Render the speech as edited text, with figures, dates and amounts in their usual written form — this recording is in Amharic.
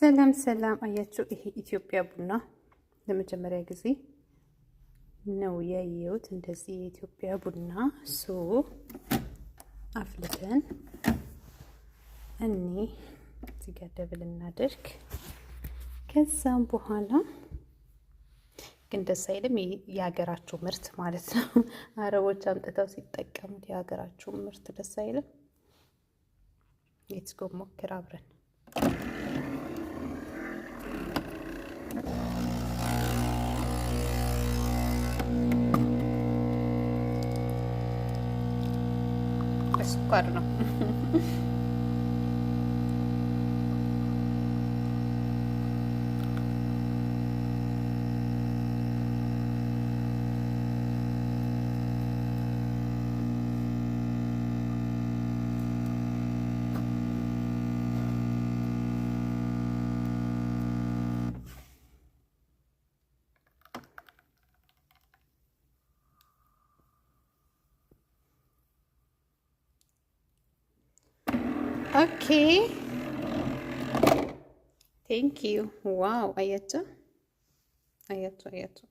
ሰላም ሰላም አያችሁ። ይሄ ኢትዮጵያ ቡና ለመጀመሪያ ጊዜ ነው ያየሁት። እንደዚህ የኢትዮጵያ ቡና አፍልተን እዚህ ጋር ደብል እናድርግ። ከዛም በኋላ ግን ደስ አይልም። የሀገራችሁ ምርት ማለት ነው። አረቦች አምጥተው ሲጠቀሙት የሀገራችሁ ምርት ደስ አይልም። ሌትስ ጎ ሞክር አብረን። ስኳር ነው። ኦኬ ቴንክ ዩ። ዋው አያችሁ አያችሁ አያችሁ።